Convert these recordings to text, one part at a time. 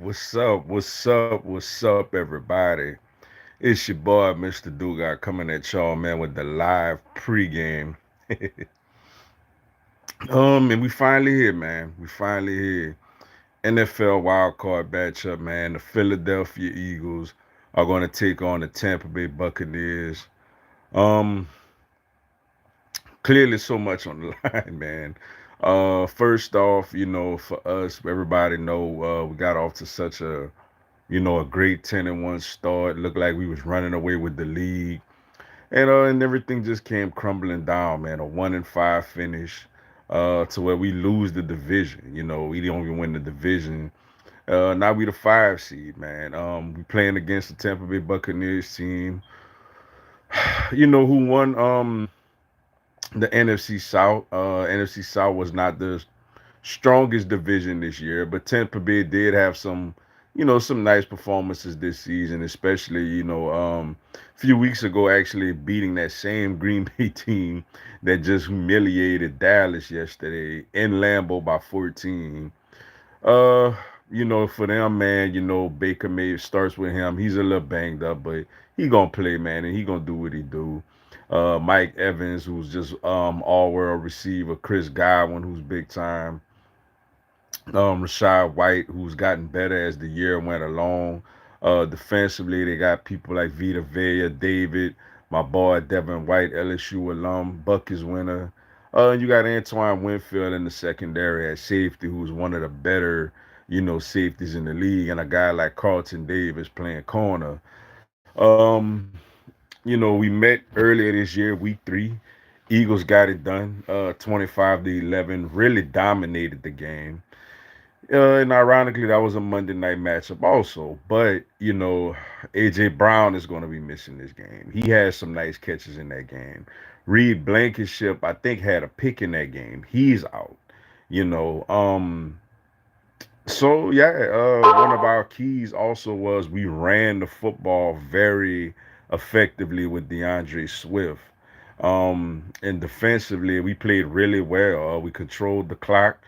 What's up? What's up? What's up, everybody? It's your boy, Mr. Dugas, coming at y'all, man, with the live pregame. And we finally here, man. We finally here. NFL wildcard matchup, man. The Philadelphia Eagles are going to take on the Tampa Bay Buccaneers. Um, Clearly, so much on the line, man. First off, for us, everybody know we got off to such a great 10-1 start. Looked like we was running away with the league. And everything just came crumbling down, man. A 1-5 finish, to where we lose the division. We don't even win the division. Now we the 5 seed, man. We playing against the Tampa Bay Buccaneers team, who won the NFC South. NFC South was not the strongest division this year, but Tampa Bay did have some nice performances this season, especially, a few weeks ago, actually beating that same Green Bay team that just humiliated Dallas yesterday in Lambeau by 14. Uh, for them, man, Baker May starts with him. He's a little banged up, but he gonna play, man, and he gonna do what he do. Mike Evans, who's just all world receiver, Chris Godwin, who's big time. Rashad White, who's gotten better as the year went along. Defensively, they got people like Vita Vea, David, my boy Devin White, LSU alum, Buckets winner. You got Antoine Winfield in the secondary at safety, who's one of the better, safeties in the league, and a guy like Carlton Davis playing corner. We met earlier this year, week 3. Eagles got it done, 25-11, really dominated the game. And ironically, that was a Monday night matchup also. But, A.J. Brown is going to be missing this game. He has some nice catches in that game. Reed Blankenship, I think, had a pick in that game. He's out. You know, so yeah, one of our keys also was we ran the football very effectively with DeAndre Swift. And defensively, we played really well. We controlled the clock.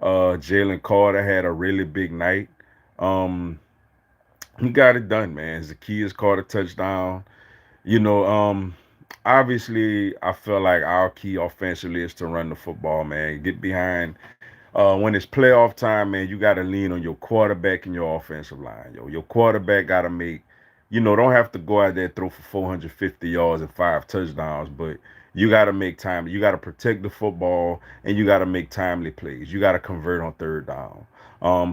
Jalen Carter had a really big night. Um, he got it done, man. Zacchaeus caught a touchdown. You know, um, Obviously, I feel like our key offensively is to run the football, man. Get behind. When it's playoff time, man, you got to lean on your quarterback and your offensive line. Your quarterback got to don't have to go out there and throw for 450 yards and 5 touchdowns, but you got to make time. You got to protect the football and you got to make timely plays. You got to convert on third down.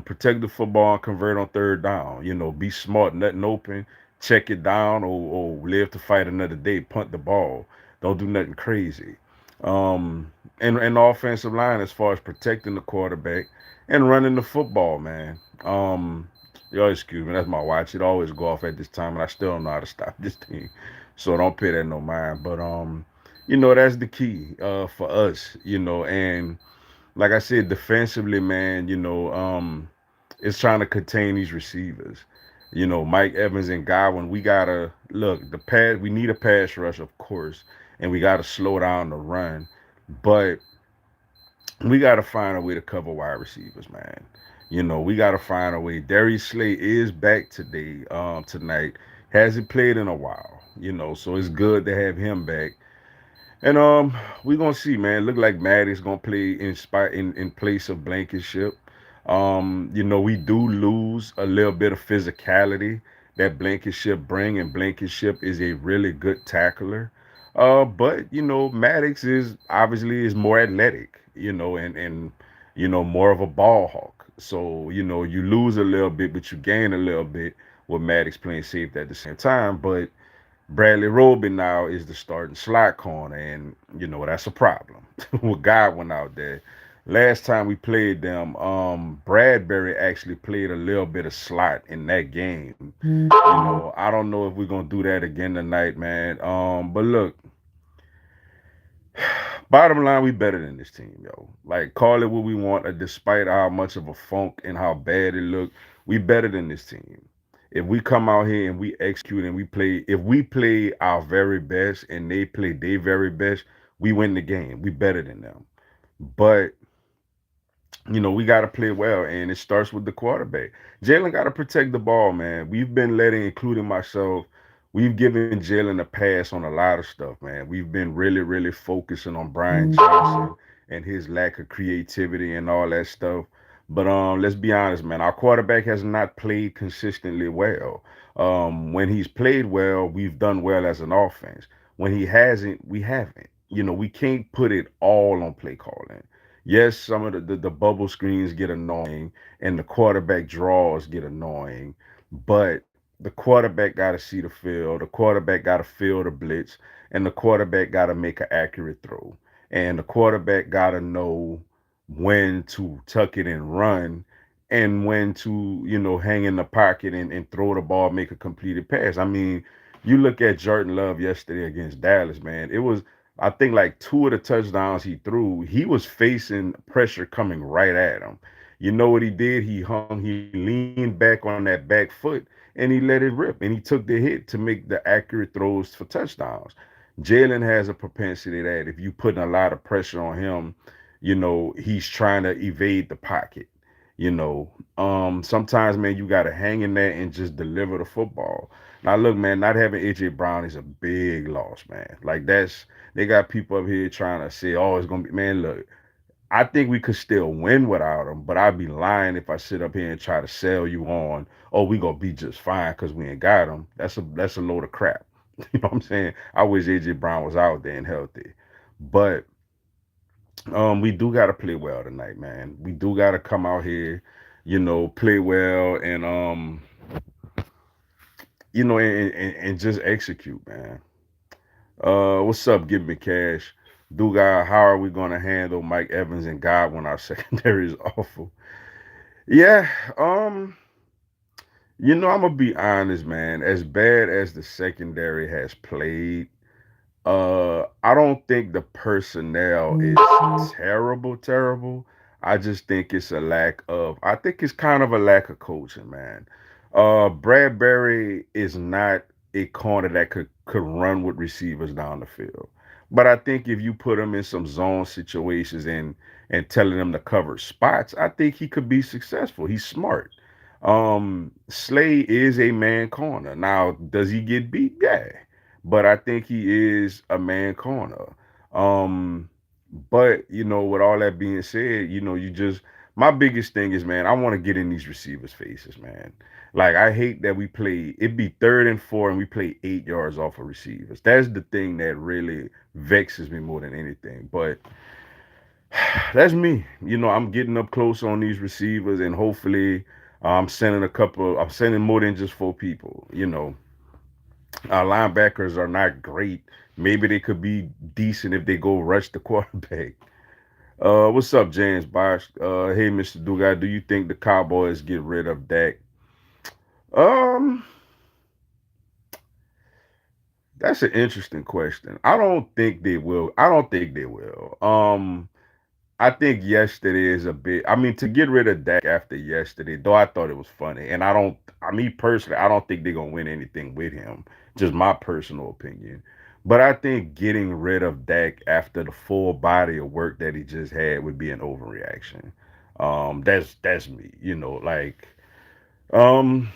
Protect the football and convert on third down. Be smart, nothing open, check it down, or live to fight another day. Punt the ball. Don't do nothing crazy. And the offensive line as far as protecting the quarterback and running the football, man. Yo, excuse me, that's my watch. It always go off at this time, and I still don't know how to stop this thing. So don't pay that no mind. But that's the key for us, and like I said, defensively, man, it's trying to contain these receivers. Mike Evans and Godwin, we gotta look the pass. We need a pass rush, of course, and we gotta slow down the run, but we gotta find a way to cover wide receivers, man. We gotta find a way. Darius Slay is back tonight. Hasn't played in a while, so it's good to have him back. And we gonna see, man. Look like Maddox gonna play in place of Blankenship. We do lose a little bit of physicality that Blankenship bring, and Blankenship is a really good tackler. But Maddox is obviously is more athletic, and more of a ball hawk. So you lose a little bit, but you gain a little bit with Maddox playing safety at the same time. But Bradley Roby now is the starting slot corner, and that's a problem with Godwin out there. Last time we played them, Bradbury actually played a little bit of slot in that game. I don't know if we're gonna do that again tonight, man. But look, bottom line, we better than this team, yo. Like, call it what we want, despite how much of a funk and how bad it looked, we better than this team. If we come out here and we execute and if we play our very best and they play their very best, we win the game. We better than them. But we got to play well, and it starts with the quarterback. Jalen got to protect the ball, man. We've been letting, including myself, we've given Jalen a pass on a lot of stuff, man. We've been really, really focusing on Brian Johnson and his lack of creativity and all that stuff. But let's be honest, man. Our quarterback has not played consistently well. When he's played well, we've done well as an offense. When he hasn't, we haven't. We can't put it all on play calling. Yes, some of the bubble screens get annoying and the quarterback draws get annoying, but the quarterback got to see the field, the quarterback got to feel the blitz, and the quarterback got to make an accurate throw. And the quarterback got to know when to tuck it and run and when to, hang in the pocket and throw the ball, make a completed pass. I mean, you look at Jordan Love yesterday against Dallas, man. It was, I think, like two of the touchdowns he threw, he was facing pressure coming right at him. You know what he did? He leaned back on that back foot and he let it rip and he took the hit to make the accurate throws for touchdowns. Jalen has a propensity that if you putting a lot of pressure on him, he's trying to evade the pocket. Sometimes, man, you got to hang in there and just deliver the football. Now, look, man, not having AJ Brown is a big loss, man. Like they got people up here trying to say, oh, it's gonna be, man. Look, I think we could still win without him, but I'd be lying if I sit up here and try to sell you on, oh, we gonna be just fine because we ain't got him. That's a load of crap. You know what I'm saying? I wish AJ Brown was out there and healthy, but we do got to play well tonight, man. We do got to come out here, play well and and just execute, man. What's up? Give me cash. Duga, how are we gonna handle Mike Evans and God when our secondary is awful? Yeah, I'm gonna be honest, man. As bad as the secondary has played, I don't think the personnel is terrible, terrible. I just think it's a lack of. I think it's kind of a lack of coaching, man. Bradbury is not a corner that could run with receivers down the field, but I think if you put him in some zone situations and telling him to cover spots, I think he could be successful. He's smart. Slay is a man corner. Now, does he get beat? Yeah, but I think he is a man corner. Um, but with all that being said, you just my biggest thing is, man, I want to get in these receivers' faces, man. Like I hate that we play it be 3rd and 4 and we play 8 yards off of receivers. That's the thing that really vexes me more than anything. But that's me. I'm getting up close on these receivers and hopefully I'm sending more than just 4 people. Our linebackers are not great. Maybe they could be decent if they go rush the quarterback. What's up, James Bosch? Hey, Mr. Dugas, do you think the Cowboys get rid of Dak? Um, that's an interesting question. I don't think they will. I don't think they will. I think yesterday is a bit. I mean, to get rid of Dak after yesterday, though, I thought it was funny, and I don't. I mean, personally, I don't think they're gonna win anything with him. Just my personal opinion. But I think getting rid of Dak after the full body of work that he just had would be an overreaction. That's me. Like um,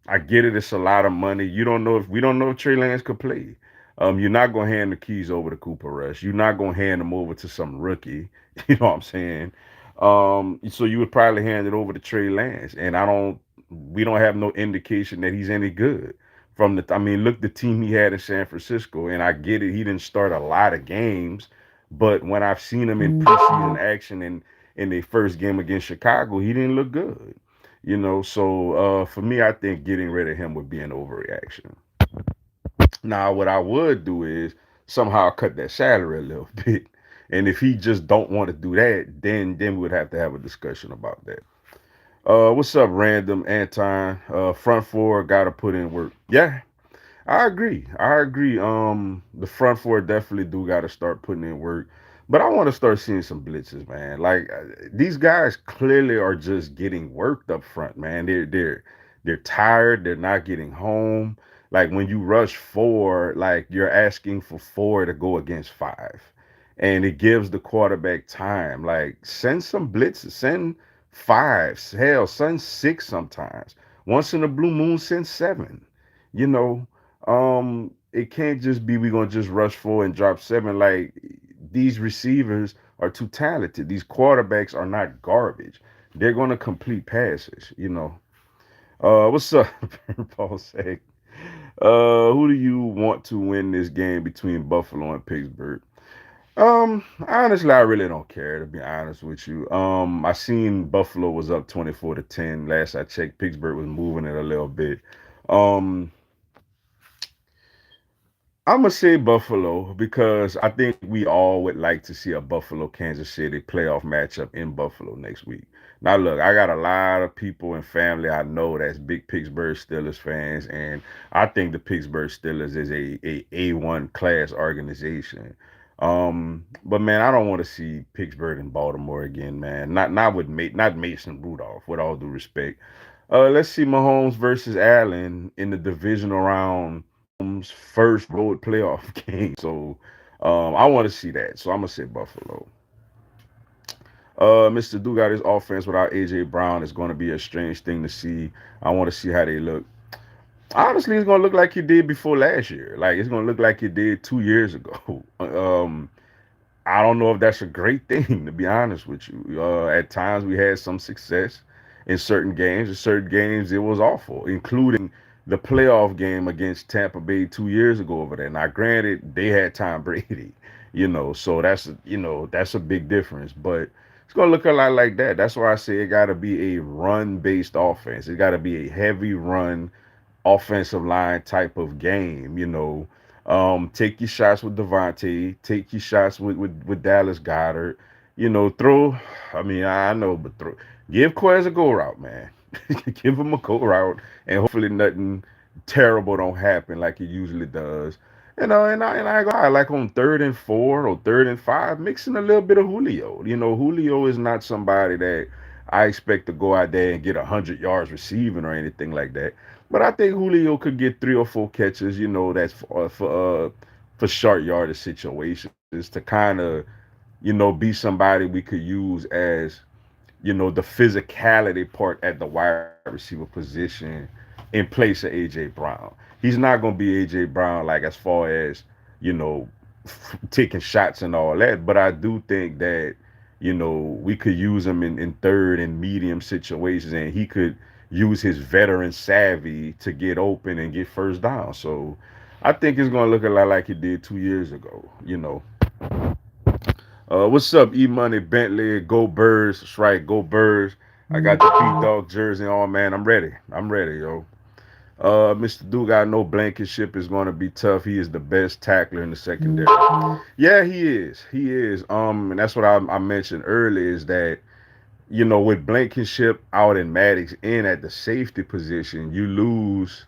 I get it. It's a lot of money. You don't know if we don't know if Trey Lance could play. You're not gonna hand the keys over to Cooper Rush. You're not gonna hand them over to some rookie. You know what I'm saying? So you would probably hand it over to Trey Lance, and I don't. We don't have no indication that he's any good. From the, I mean, look the team he had in San Francisco, and I get it. He didn't start a lot of games, but when I've seen him in preseason action and in the first game against Chicago, he didn't look good. So for me, I think getting rid of him would be an overreaction. Now, what I would do is somehow cut that salary a little bit, and if he just don't want to do that, then we would have to have a discussion about that. What's up, random Anton? Front four got to put in work. Yeah, I agree. I agree. The front four definitely do got to start putting in work, but I want to start seeing some blitzes, man. Like these guys clearly are just getting worked up front, man. They're tired. They're not getting home. Like when you rush four, like you're asking for four to go against five, and it gives the quarterback time. Like send some blitzes, send fives, hell, send six sometimes. Once in a blue moon, send seven. You know, it can't just be we gonna just rush forward and drop seven. Like these receivers are too talented. These quarterbacks are not garbage. They're gonna complete passes. What's up, Paul Sack? Who do you want to win this game between Buffalo and Pittsburgh? Honestly, I really don't care to be honest with you. I seen Buffalo was up 24-10 last I checked. Pittsburgh was moving it a little bit. Um, I'm gonna say Buffalo because I think we all would like to see a Buffalo Kansas City playoff matchup in Buffalo next week. Now, look, I got a lot of people and family I know that's big Pittsburgh Steelers fans, and I think the Pittsburgh Steelers is a one class organization. But man, I don't want to see Pittsburgh and Baltimore again, man. Not Mason Rudolph. With all due respect, let's see Mahomes versus Allen in the divisional round first road playoff game. So I want to see that. So I'm gonna say Buffalo. Mr. Dugat's offense without AJ Brown is going to be a strange thing to see. I want to see how they look. Honestly, it's going to look like it did before last year. Like it's going to look like it did 2 years ago. I don't know if that's a great thing, to be honest with you. At times we had some success in certain games. In certain games it was awful, including the playoff game against Tampa Bay 2 years ago over there. Now, granted, they had Tom Brady, so that's a big difference. But it's gonna look a lot like that. That's why I say it got to be a run-based offense. It got to be a heavy run offensive line type of game. Take your shots with Devontae, take your shots with Dallas Goddard. Throw. I mean, I know, but give Quez a go route, man. Give him a go route, and hopefully nothing terrible don't happen like it usually does. And I go like on 3rd and 4 or 3rd and 5, mixing a little bit of Julio. Julio is not somebody that I expect to go out there and get 100 yards receiving or anything like that. But I think Julio could get 3 or 4 catches. That's for short yardage situations to kind of be somebody we could use as the physicality part at the wide receiver position in place of AJ Brown. He's not going to be AJ Brown like as far as you know taking shots and all that, but I do think that we could use him in third and medium situations, and he could use his veteran savvy to get open and get first down. So I think it's going to look a lot like it did 2 years ago. What's up, E Money Bentley? Go Birds. That's right, go Birds. I got the P Dog jersey on, man. I'm ready. I'm ready, yo. Mr. Dugas, no Blankenship is going to be tough. He is the best tackler in the secondary. Yeah, he is. He is. And that's what I mentioned earlier is that with Blankenship out and Maddox in at the safety position, you lose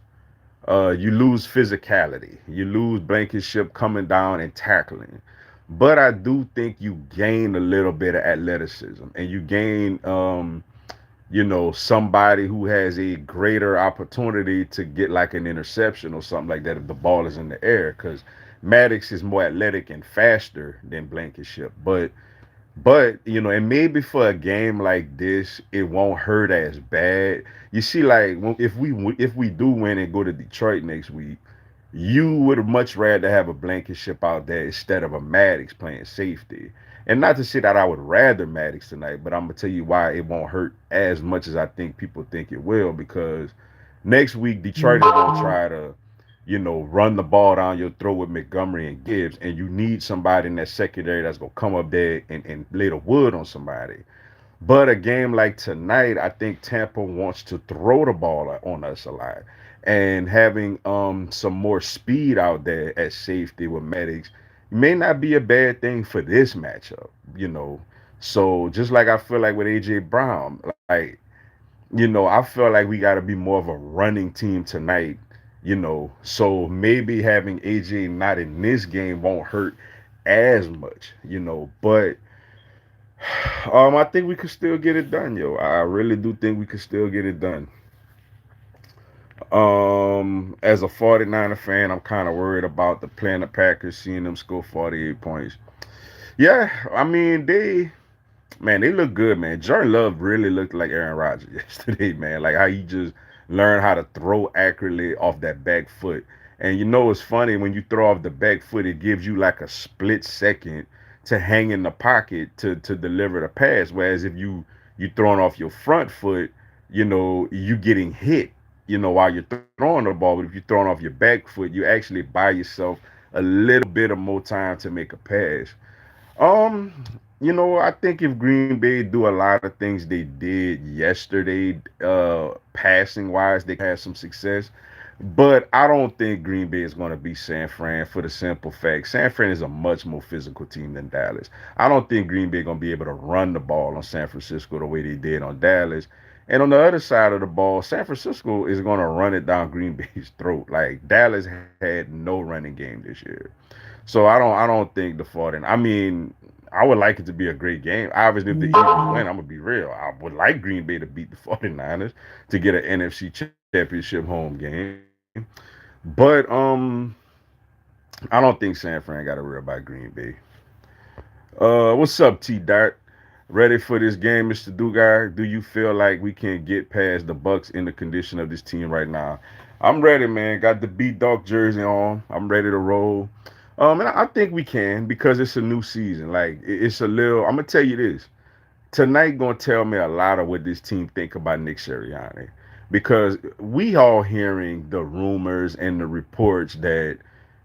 physicality. You lose Blankenship coming down and tackling. But I do think you gain a little bit of athleticism, and you gain somebody who has a greater opportunity to get like an interception or something like that if the ball is in the air. Because Maddox is more athletic and faster than Blankenship. But and maybe for a game like this, it won't hurt as bad. You see, like if we do win and go to Detroit next week, you would much rather have a Blankenship out there instead of a Maddox playing safety. And not to say that I would rather Maddox tonight, but I'm gonna tell you why it won't hurt as much as I think people think it will. Because next week Detroit is gonna try to, run the ball down your throat with Montgomery and Gibbs, and you need somebody in that secondary that's gonna come up there and lay the wood on somebody. But a game like tonight, I think Tampa wants to throw the ball on us a lot. And having some more speed out there at safety with Medics may not be a bad thing for this matchup. So just like I feel like with AJ Brown, I feel like we got to be more of a running team tonight. So maybe having AJ not in this game won't hurt as much. But I think we could still get it done, yo. I really do think we could still get it done. As a 49er fan, I'm kind of worried about the playing the Packers, seeing them score 48 points. Yeah, I mean man, they look good, man. Jordan Love really looked like Aaron Rodgers yesterday, man. Like how he just learned how to throw accurately off that back foot. And you know it's funny when you throw off the back foot, it gives you like a split second to hang in the pocket to deliver the pass. Whereas if you throwing off your front foot, you getting hit, while you're throwing the ball. But if you're throwing off your back foot, you actually buy yourself a little bit of more time to make a pass. Um, I think if Green Bay do a lot of things they did yesterday, passing wise, they could have some success. But I don't think Green Bay is going to be San Fran for the simple fact San Fran is a much more physical team than Dallas. I don't think Green Bay going to be able to run the ball on San Francisco the way they did on Dallas. And on the other side of the ball, San Francisco is going to run it down Green Bay's throat. Like Dallas had no running game this year. So I don't think the 49. I mean, I would like it to be a great game. Obviously, if the Eagles win, I'm gonna be real. I would like Green Bay to beat the 49ers to get an NFC championship home game. But I don't think San Fran got to worry about Green Bay. What's up, T Dart? Ready for this game, Mr. Dugar? Do you feel like we can get past the Bucks in the condition of this team right now? I'm ready, man. Got the beat dog jersey on. I'm ready to roll. And I think we can because it's a new season. Like it's a little. I'm gonna tell you this tonight. Gonna tell me a lot of what this team think about Nick Sirianni because we all hearing the rumors and the reports that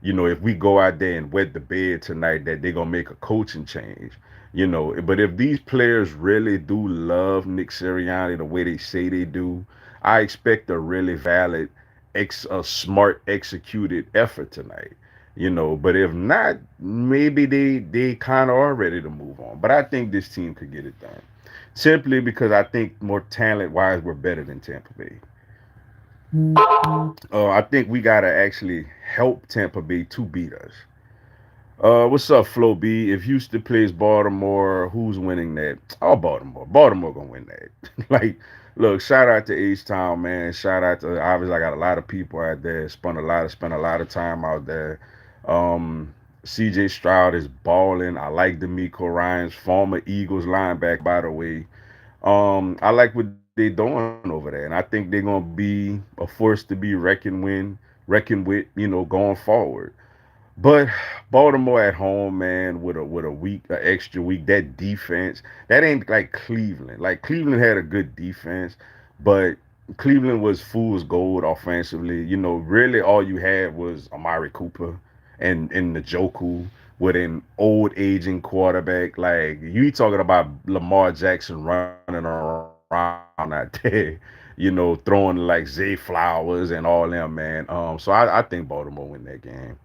if we go out there and wet the bed tonight, that they're gonna make a coaching change. But if these players really do love Nick Sirianni the way they say they do, I expect a really valid, a smart executed effort tonight. But if not, maybe they kind of are ready to move on. But I think this team could get it done, simply because I think more talent wise we're better than Tampa Bay. I think we gotta actually help Tampa Bay to beat us. What's up, Flo B? If Houston plays Baltimore, who's winning that? Oh, Baltimore. Baltimore gonna win that. Like, look, shout out to H Town, man. Shout out to obviously I got a lot of people out there. Spent a lot of time out there. CJ Stroud is balling. I like D'Amico Ryans, former Eagles linebacker, by the way. I like what they doing over there, and I think they're gonna be a force to be reckoned with, going forward. But Baltimore at home, man, with a week, an extra week, that defense, that ain't like Cleveland. Like Cleveland had a good defense, but Cleveland was fool's gold offensively. Really all you had was Amari Cooper and Njoku with an old aging quarterback. Like you talking about Lamar Jackson running around out there, throwing like Zay Flowers and all them, man. So I think Baltimore win that game.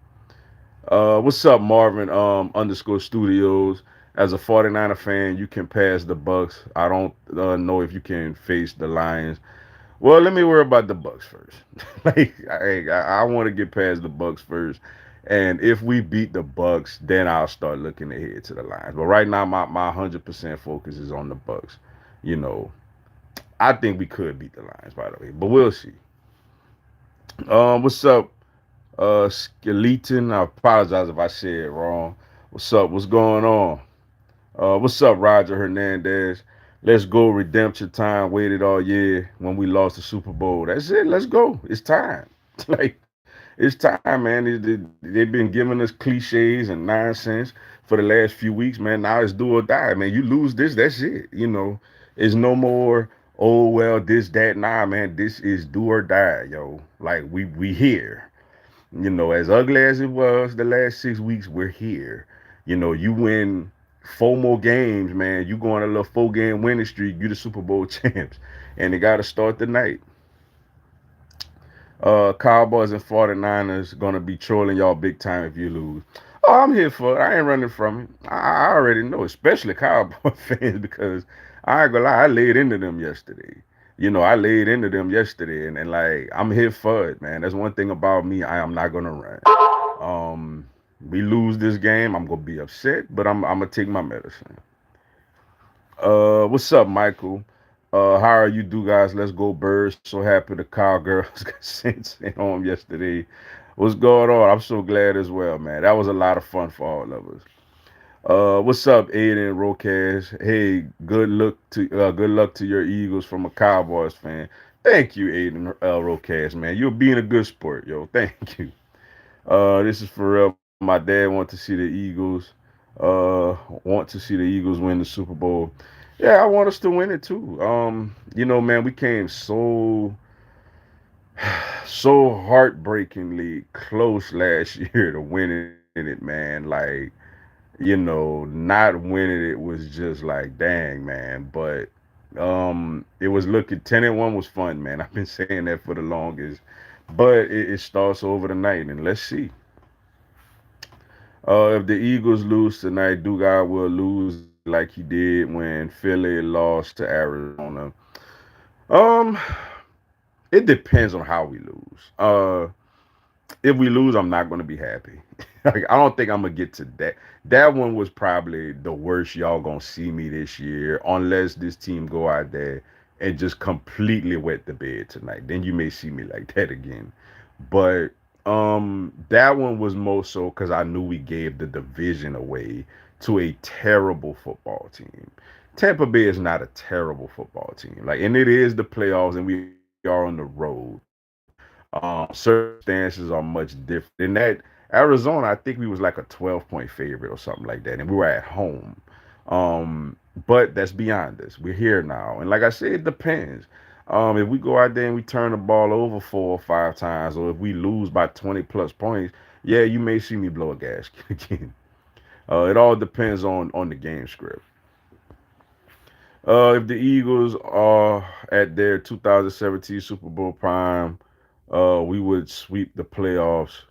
What's up, Marvin? Underscore Studios. As a 49er fan, you can pass the Bucks. I don't know if you can face the Lions. Well, let me worry about the Bucks first. Like, I want to get past the Bucks first, and if we beat the Bucks, then I'll start looking ahead to the Lions. But right now, my 100% focus is on the Bucks. You know, I think we could beat the Lions, by the way, but we'll see. What's up? Skeleton. I apologize if I said it wrong. What's up? What's going on? What's up, Roger Hernandez? Let's go. Redemption time. Waited all year when we lost the Super Bowl. That's it. Let's go. It's time. Like, it's time, man. They've been giving us cliches and nonsense for the last few weeks, man. Now it's do or die, man. You lose this, that's it. It's no more, oh, well, this, that. Nah, man. This is do or die, yo. Like, we here. As ugly as it was the last 6 weeks, we're here. You win four more games, man. You go on a little 4 game winning streak, you the Super Bowl champs. And they gotta start the night. Cowboys and 49ers gonna be trolling y'all big time if you lose. Oh, I'm here for it. I ain't running from it. I already know, especially Cowboy fans, because I ain't gonna lie, I laid into them yesterday. I laid into them yesterday, and like I'm here for it, man. That's one thing about me. I am not gonna run. Um, we lose this game, I'm gonna be upset, but I'm gonna take my medicine. What's up, Michael? How are you, do guys? Let's go, Birds. So happy the Cowgirls got sent home yesterday. What's going on? I'm so glad as well, man. That was a lot of fun for all of us. What's up, Aiden Rocaz? Hey, good luck to your Eagles from a Cowboys fan. Thank you, Aiden Rocaz, man. You're being a good sport, yo. Thank you. This is for real. My dad want to see the Eagles. Want to see the Eagles win the Super Bowl. Yeah, I want us to win it too. Man, we came so heartbreakingly close last year to winning it, man. Like, not winning it was just like, dang, man. But it was looking 10-1 was fun, man. I've been saying that for the longest. But it starts over tonight, and let's see. If the Eagles lose tonight, Dugai will lose like he did when Philly lost to Arizona. Um, it depends on how we lose. If we lose, I'm not gonna be happy. Like, I don't think I'm gonna get to that. That one was probably the worst y'all gonna see me this year, unless this team go out there and just completely wet the bed tonight. Then you may see me like that again. But that one was more so because I knew we gave the division away to a terrible football team. Tampa Bay is not a terrible football team. Like, and it is the playoffs, and we are on the road. Circumstances are much different. In that Arizona, I think we was like a 12-point favorite or something like that, and we were at home. But that's beyond us. We're here now, and like I said, it depends. If we go out there and we turn the ball over 4 or 5 times, or if we lose by 20 plus points, yeah, you may see me blow a gasket again. It all depends on the game script. If the Eagles are at their 2017 Super Bowl prime, we would sweep the playoffs.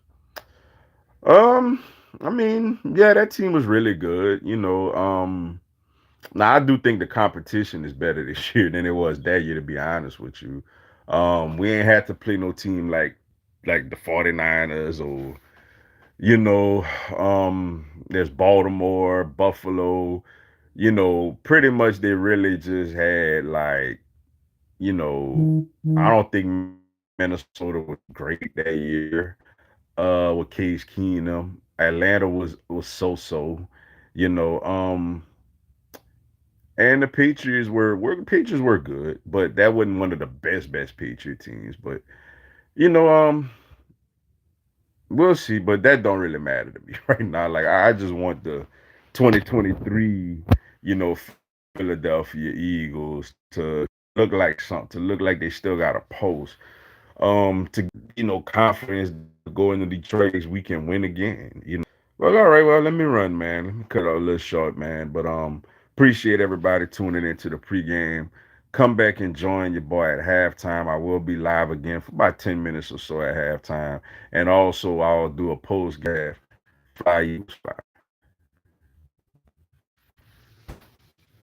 Um, I mean, yeah, that team was really good. Now I do think the competition is better this year than it was that year, to be honest with you. We ain't had to play no team like the 49ers or there's Baltimore, Buffalo. Pretty much they really just had like, I don't think Minnesota was great that year. With Case Keenum. Atlanta was so. You know, um, and the Patriots were good, but that wasn't one of the best Patriot teams. But you know, we'll see. But that don't really matter to me right now. Like, I just want the 2023, Philadelphia Eagles to look like something, to look like they still got a pulse. To confidence to go into Detroit we can win again. Well, all right. Well, let me run, man. Let me cut it a little short, man. But appreciate everybody tuning into the pregame. Come back and join your boy at halftime. I will be live again for about 10 minutes or so at halftime, and also I'll do a post game. Fly Eagles, fly.